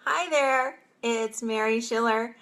Hi there, it's Mary Schiller.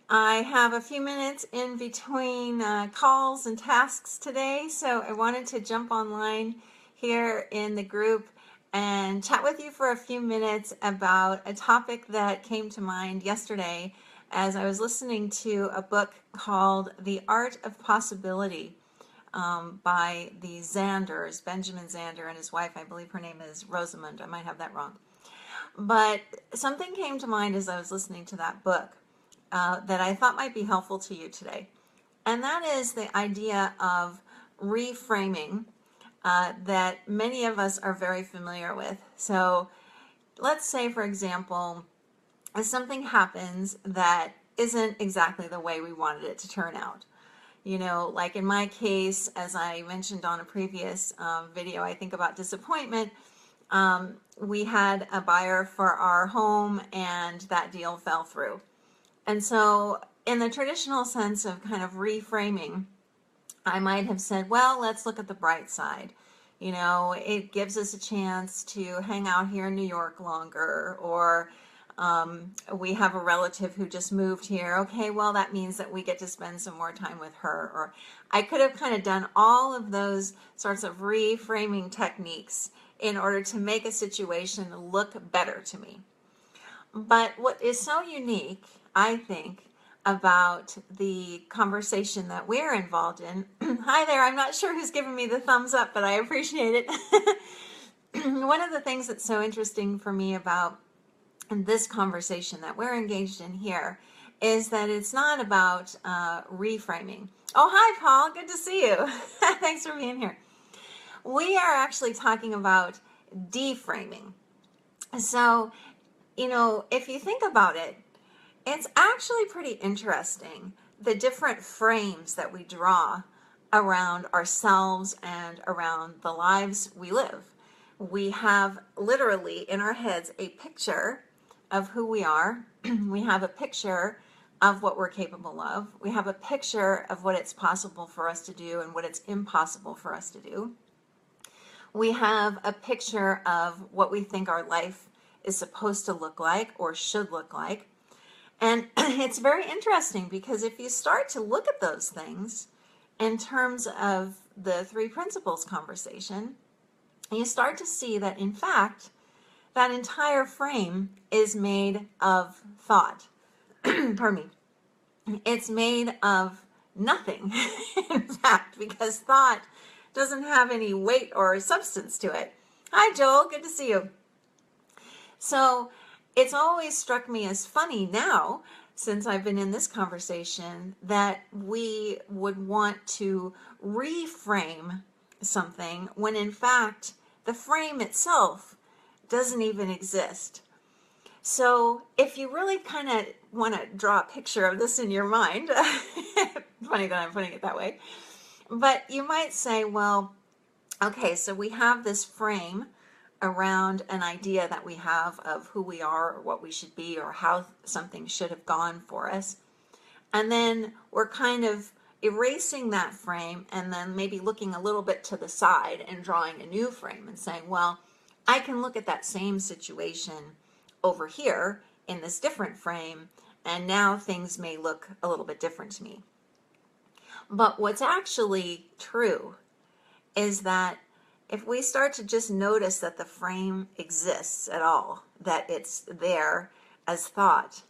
I have a few minutes in between calls and tasks today, so I wanted to jump online here in the group and chat with you for a few minutes about a topic that came to mind yesterday as I was listening to a book called The Art of Possibility by the Zanders, Benjamin Zander and his wife. I believe her name is Rosamund. I might have that wrong. But something came to mind as I was listening to that book that I thought might be helpful to you today. And that is the idea of reframing that many of us are very familiar with. So let's say, for example, something happens that isn't exactly the way we wanted it to turn out. You know, like in my case, as I mentioned on a previous video, I think about disappointment. We had a buyer for our home and that deal fell through. And so in the traditional sense of kind of reframing, I might have said, well, let's look at the bright side. You know, it gives us a chance to hang out here in New York longer, or we have a relative who just moved here. Okay, well, that means that we get to spend some more time with her. Or I could have kind of done all of those sorts of reframing techniques in order to make a situation look better to me. But what is so unique, I think, about the conversation that we're involved in, hi there, I'm not sure who's giving me the thumbs up, but I appreciate it. One of the things that's so interesting for me about this conversation that we're engaged in here is that it's not about reframing. Oh, hi, Paul. Good to see you. Thanks for being here. We are actually talking about deframing. So, you know, if you think about it, it's actually pretty interesting, the different frames that we draw around ourselves and around the lives we live. We have literally in our heads a picture of who we are. We have a picture of what we're capable of. We have a picture of what it's possible for us to do and what it's impossible for us to do. We have a picture of what we think our life is supposed to look like or should look like. And it's very interesting because if you start to look at those things in terms of the three principles conversation, you start to see that in fact, that entire frame is made of thought. Pardon me. It's made of nothing, in fact, because thought doesn't have any weight or substance to it. Hi, Joel. Good to see you. So it's always struck me as funny now, since I've been in this conversation, that we would want to reframe something when in fact the frame itself doesn't even exist. So if you really kind of want to draw a picture of this in your mind, funny that I'm putting it that way, but you might say, well, okay, so we have this frame around an idea that we have of who we are or what we should be or how something should have gone for us. And then we're kind of erasing that frame and then maybe looking a little bit to the side and drawing a new frame and saying, well, I can look at that same situation over here in this different frame, and now things may look a little bit different to me. But what's actually true is that if we start to just notice that the frame exists at all, that it's there as thought,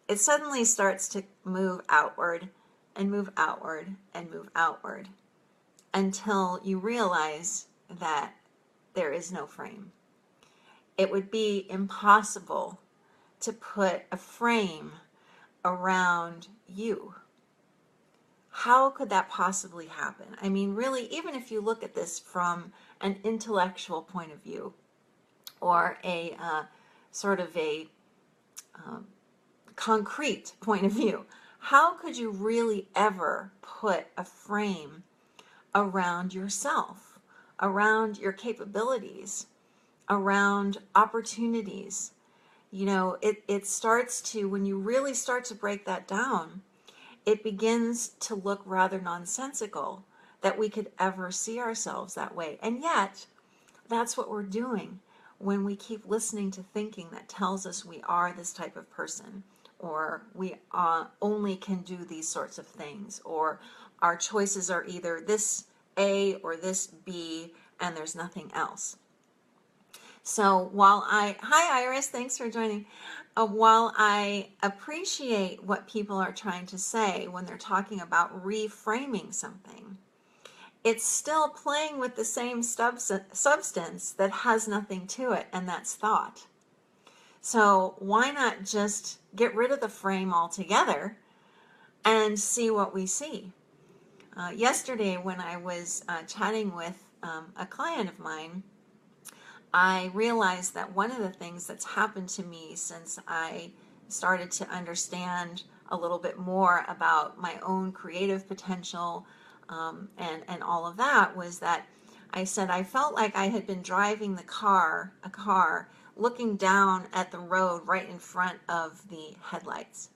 it suddenly starts to move outward and move outward and move outward until you realize that there is no frame. It would be impossible to put a frame around you. How could that possibly happen? I mean, really, even if you look at this from an intellectual point of view or a sort of a concrete point of view, how could you really ever put a frame around yourself, around your capabilities, around opportunities? You know, it starts to, when you really start to break that down, it begins to look rather nonsensical that we could ever see ourselves that way. And yet, that's what we're doing. when we keep listening to thinking that tells us we are this type of person, or we only can do these sorts of things, or our choices are either this A or this B, and there's nothing else. So hi Iris, thanks for joining. While I appreciate what people are trying to say when they're talking about reframing something, it's still playing with the same substance that has nothing to it, and that's thought. So why not just get rid of the frame altogether and see what we see? Yesterday when I was chatting with a client of mine, I realized that one of the things that's happened to me since I started to understand a little bit more about my own creative potential and all of that was that I said I felt like I had been driving a car, looking down at the road right in front of the headlights.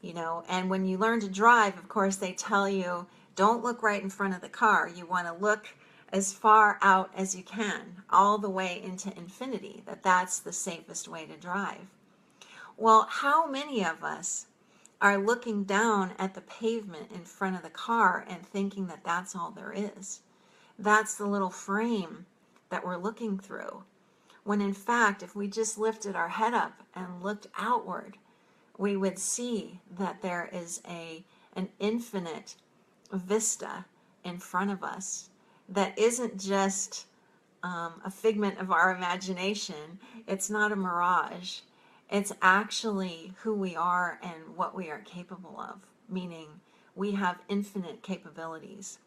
And when you learn to drive, of course, they tell you, don't look right in front of the car. You want to look as far out as you can, all the way into infinity, that's the safest way to drive. Well, how many of us are looking down at the pavement in front of the car and thinking that that's all there is? That's the little frame that we're looking through. When in fact, if we just lifted our head up and looked outward, we would see that there is an infinite vista in front of us that isn't just a figment of our imagination. It's not a mirage. It's actually who we are and what we are capable of, meaning we have infinite capabilities.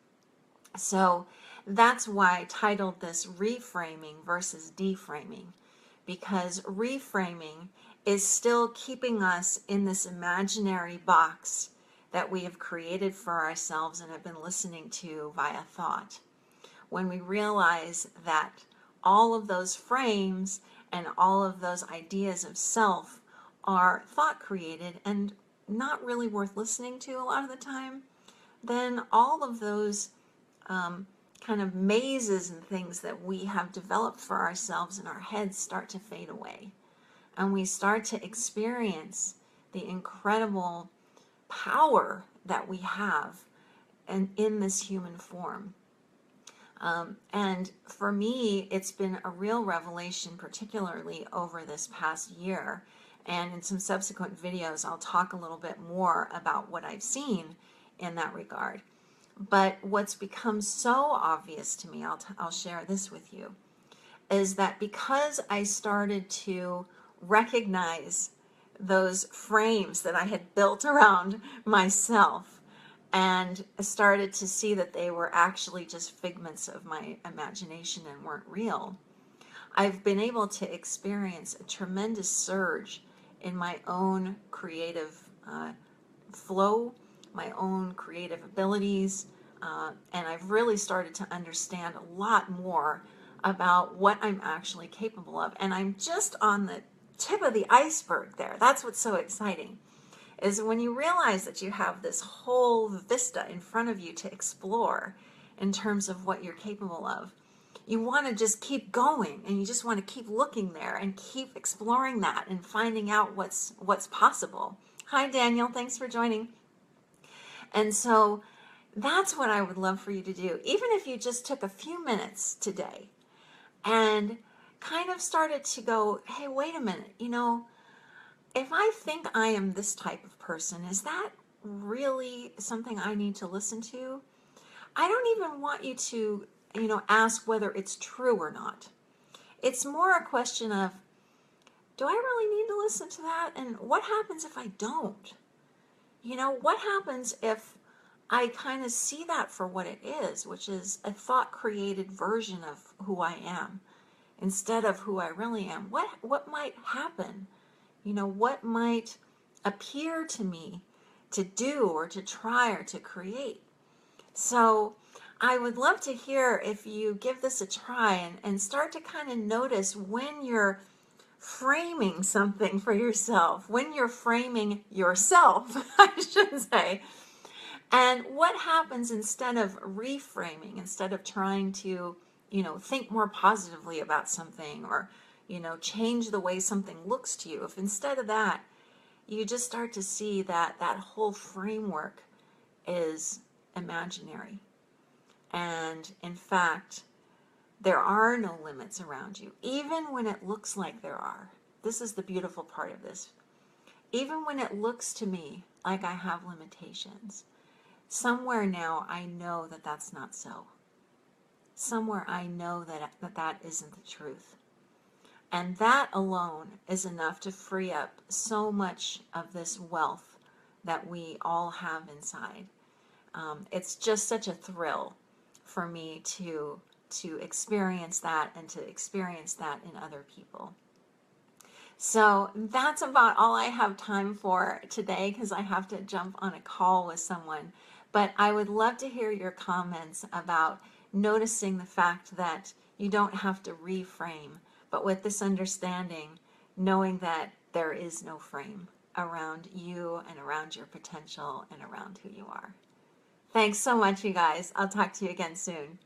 So that's why I titled this Reframing versus Deframing, because reframing is still keeping us in this imaginary box that we have created for ourselves and have been listening to via thought. When we realize that all of those frames and all of those ideas of self are thought created and not really worth listening to a lot of the time, then all of those kind of mazes and things that we have developed for ourselves in our heads start to fade away. And we start to experience the incredible power that we have in this human form. And for me, it's been a real revelation, particularly over this past year. And in some subsequent videos, I'll talk a little bit more about what I've seen in that regard. But what's become so obvious to me, I'll share this with you, is that because I started to recognize those frames that I had built around myself and started to see that they were actually just figments of my imagination and weren't real, I've been able to experience a tremendous surge in my own creative flow, my own creative abilities, and I've really started to understand a lot more about what I'm actually capable of. And I'm just on the tip of the iceberg there. That's what's so exciting, is when you realize that you have this whole vista in front of you to explore in terms of what you're capable of. You want to just keep going, and you just want to keep looking there and keep exploring that and finding out what's possible. Hi Daniel, thanks for joining. And so that's what I would love for you to do, even if you just took a few minutes today and kind of started to go, hey, wait a minute, if I think I am this type of person, is that really something I need to listen to? I don't even want you to, ask whether it's true or not. It's more a question of, do I really need to listen to that? And what happens if I don't? What happens if I kind of see that for what it is, which is a thought-created version of who I am instead of who I really am? What might happen? What might appear to me to do or to try or to create? So I would love to hear if you give this a try and start to kind of notice when you're framing something for yourself, when you're framing yourself, I should say, and what happens instead of reframing, instead of trying to, think more positively about something or, change the way something looks to you, if instead of that, you just start to see that that whole framework is imaginary. And in fact, there are no limits around you, even when it looks like there are. This is the beautiful part of this. Even when it looks to me like I have limitations, somewhere now I know that that's not so. Somewhere I know that isn't the truth. And that alone is enough to free up so much of this wealth that we all have inside. It's just such a thrill for me to experience that and to experience that in other people. So that's about all I have time for today because I have to jump on a call with someone. But I would love to hear your comments about noticing the fact that you don't have to reframe, but with this understanding, knowing that there is no frame around you and around your potential and around who you are. Thanks so much, you guys. I'll talk to you again soon.